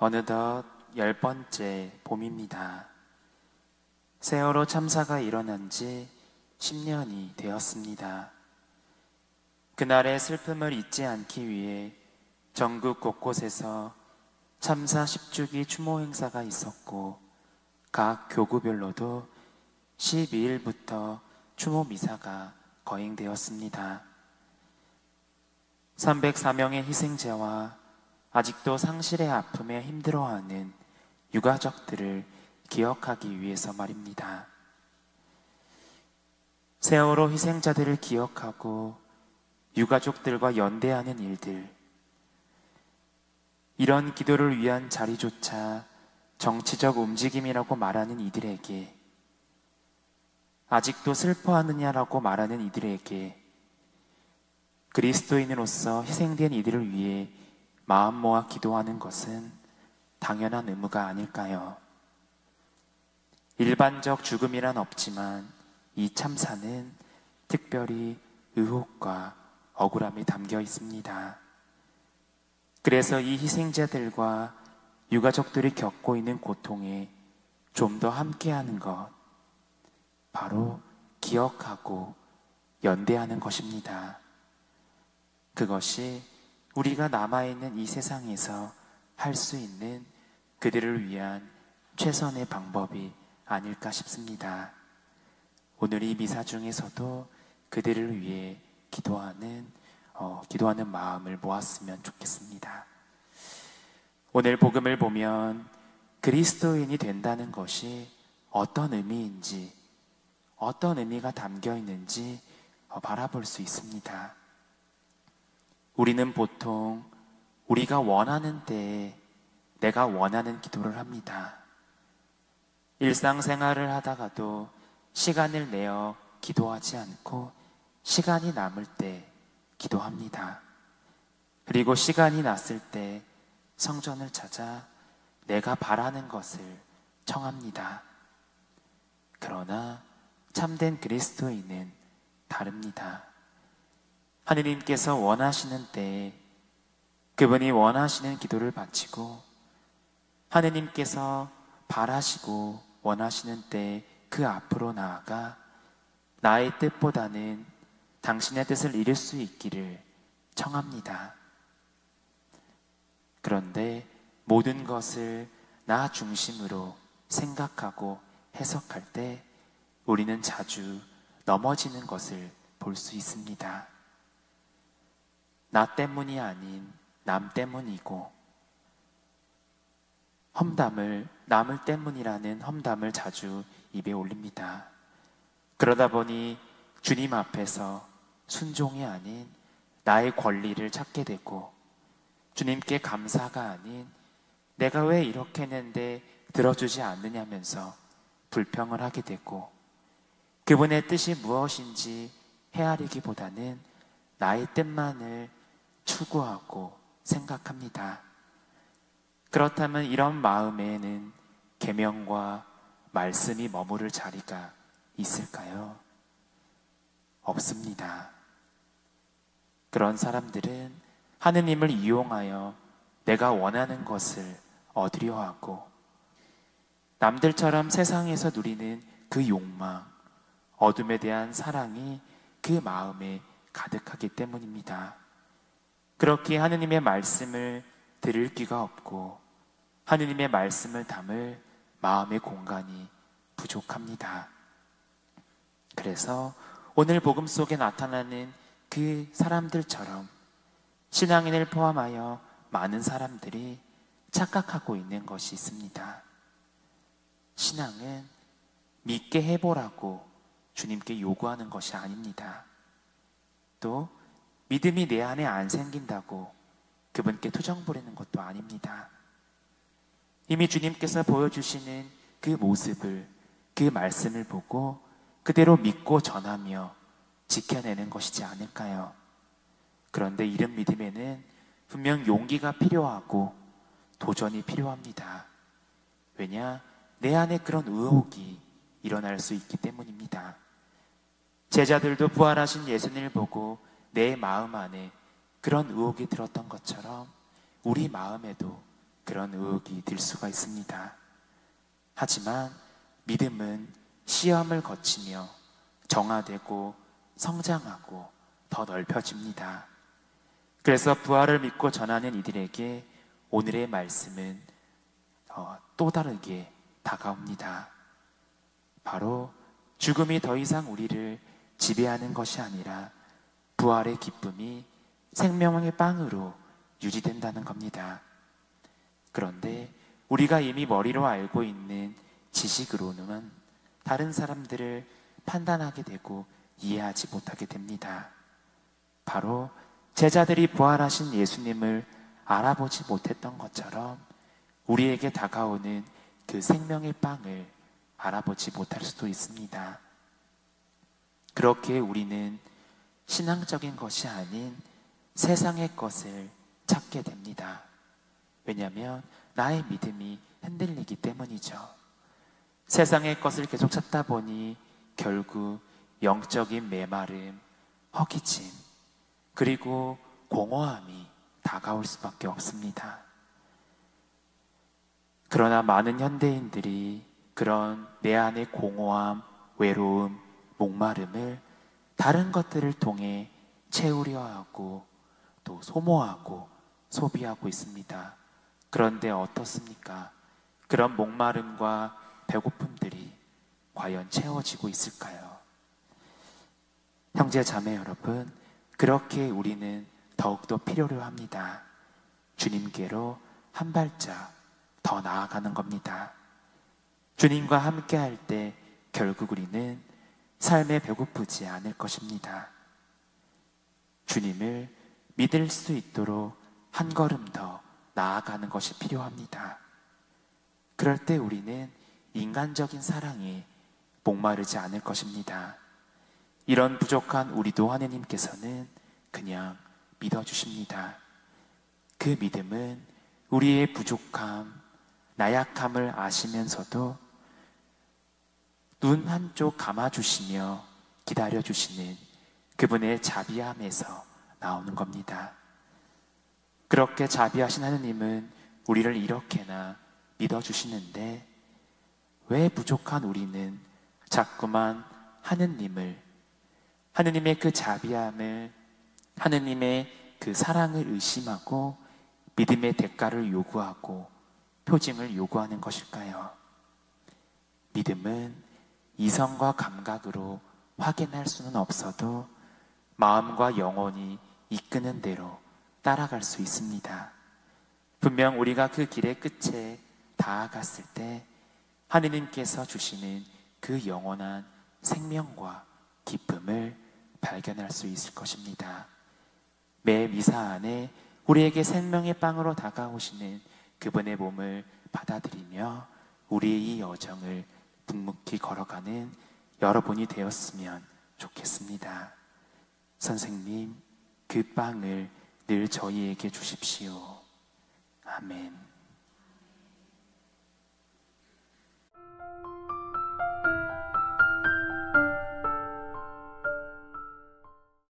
어느덧 10번째 봄입니다. 세월호 참사가 일어난 지 10년이 되었습니다. 그날의 슬픔을 잊지 않기 위해 전국 곳곳에서 참사 10주기 추모 행사가 있었고, 각 교구별로도 12일부터 추모 미사가 거행되었습니다. 304명의 희생자와 아직도 상실의 아픔에 힘들어하는 유가족들을 기억하기 위해서 말입니다. 세월호 희생자들을 기억하고 유가족들과 연대하는 일들, 이런 기도를 위한 자리조차 정치적 움직임이라고 말하는 이들에게, 아직도 슬퍼하느냐라고 말하는 이들에게, 그리스도인으로서 희생된 이들을 위해 마음 모아 기도하는 것은 당연한 의무가 아닐까요? 일반적 죽음이란 없지만 이 참사는 특별히 의혹과 억울함이 담겨 있습니다. 그래서 이 희생자들과 유가족들이 겪고 있는 고통에 좀 더 함께하는 것, 바로 기억하고 연대하는 것입니다. 그것이 우리가 남아있는 이 세상에서 할 수 있는 그들을 위한 최선의 방법이 아닐까 싶습니다. 오늘 이 미사 중에서도 그들을 위해 기도하는 마음을 모았으면 좋겠습니다. 오늘 복음을 보면 그리스도인이 된다는 것이 어떤 의미인지, 어떤 의미가 담겨 있는지 바라볼 수 있습니다. 우리는 보통 우리가 원하는 때에 내가 원하는 기도를 합니다. 일상생활을 하다가도 시간을 내어 기도하지 않고 시간이 남을 때 기도합니다. 그리고 시간이 났을 때 성전을 찾아 내가 바라는 것을 청합니다. 그러나 참된 그리스도인은 다릅니다. 하느님께서 원하시는 때에 그분이 원하시는 기도를 바치고, 하느님께서 바라시고 원하시는 때에 그 앞으로 나아가 나의 뜻보다는 당신의 뜻을 이룰 수 있기를 청합니다. 그런데 모든 것을 나 중심으로 생각하고 해석할 때 우리는 자주 넘어지는 것을 볼 수 있습니다. 나 때문이 아닌 남 때문이고, 남을 때문이라는 험담을 자주 입에 올립니다. 그러다 보니 주님 앞에서 순종이 아닌 나의 권리를 찾게 되고, 주님께 감사가 아닌 내가 왜 이렇게 했는데 들어주지 않느냐면서 불평을 하게 되고, 그분의 뜻이 무엇인지 헤아리기보다는 나의 뜻만을 추구하고 생각합니다. 그렇다면 이런 마음에는 계명과 말씀이 머무를 자리가 있을까요? 없습니다. 그런 사람들은 하느님을 이용하여 내가 원하는 것을 얻으려 하고, 남들처럼 세상에서 누리는 그 욕망, 어둠에 대한 사랑이 그 마음에 가득하기 때문입니다. 그렇게 하느님의 말씀을 들을 귀가 없고 하느님의 말씀을 담을 마음의 공간이 부족합니다. 그래서 오늘 복음 속에 나타나는 그 사람들처럼 신앙인을 포함하여 많은 사람들이 착각하고 있는 것이 있습니다. 신앙은 믿게 해보라고 주님께 요구하는 것이 아닙니다. 또 믿음이 내 안에 안 생긴다고 그분께 투정 부리는 것도 아닙니다. 이미 주님께서 보여주시는 그 모습을, 그 말씀을 보고 그대로 믿고 전하며 지켜내는 것이지 않을까요? 그런데 이런 믿음에는 분명 용기가 필요하고 도전이 필요합니다. 왜냐? 내 안에 그런 의혹이 일어날 수 있기 때문입니다. 제자들도 부활하신 예수님을 보고 내 마음 안에 그런 의혹이 들었던 것처럼 우리 마음에도 그런 의혹이 들 수가 있습니다. 하지만 믿음은 시험을 거치며 정화되고 성장하고 더 넓혀집니다. 그래서 부활을 믿고 전하는 이들에게 오늘의 말씀은 또 다르게 다가옵니다. 바로 죽음이 더 이상 우리를 지배하는 것이 아니라 부활의 기쁨이 생명의 빵으로 유지된다는 겁니다. 그런데 우리가 이미 머리로 알고 있는 지식으로는 다른 사람들을 판단하게 되고 이해하지 못하게 됩니다. 바로 제자들이 부활하신 예수님을 알아보지 못했던 것처럼 우리에게 다가오는 그 생명의 빵을 알아보지 못할 수도 있습니다. 그렇게 우리는 신앙적인 것이 아닌 세상의 것을 찾게 됩니다. 왜냐하면 나의 믿음이 흔들리기 때문이죠. 세상의 것을 계속 찾다 보니 결국 영적인 메마름, 허기짐, 그리고 공허함이 다가올 수밖에 없습니다. 그러나 많은 현대인들이 그런 내 안의 공허함, 외로움, 목마름을 다른 것들을 통해 채우려 하고 또 소모하고 소비하고 있습니다. 그런데 어떻습니까? 그런 목마름과 배고픔들이 과연 채워지고 있을까요? 형제 자매 여러분, 그렇게 우리는 더욱더 필요로 합니다. 주님께로 한 발짝 더 나아가는 겁니다. 주님과 함께 할 때 결국 우리는 삶에 배고프지 않을 것입니다. 주님을 믿을 수 있도록 한 걸음 더 나아가는 것이 필요합니다. 그럴 때 우리는 인간적인 사랑에 목마르지 않을 것입니다. 이런 부족한 우리도 하느님께서는 그냥 믿어주십니다. 그 믿음은 우리의 부족함, 나약함을 아시면서도 눈 한쪽 감아주시며 기다려주시는 그분의 자비함에서 나오는 겁니다. 그렇게 자비하신 하느님은 우리를 이렇게나 믿어주시는데 왜 부족한 우리는 자꾸만 하느님의 그 자비함을, 하느님의 그 사랑을 의심하고 믿음의 대가를 요구하고 표징을 요구하는 것일까요? 믿음은 이성과 감각으로 확인할 수는 없어도 마음과 영혼이 이끄는 대로 따라갈 수 있습니다. 분명 우리가 그 길의 끝에 닿아갔을 때 하느님께서 주시는 그 영원한 생명과 기쁨을 발견할 수 있을 것입니다. 매 미사 안에 우리에게 생명의 빵으로 다가오시는 그분의 몸을 받아들이며 우리의 이 여정을 묵묵히 걸어가는 여러분이 되었으면 좋겠습니다. 선생님, 그 빵을 늘 저희에게 주십시오. 아멘.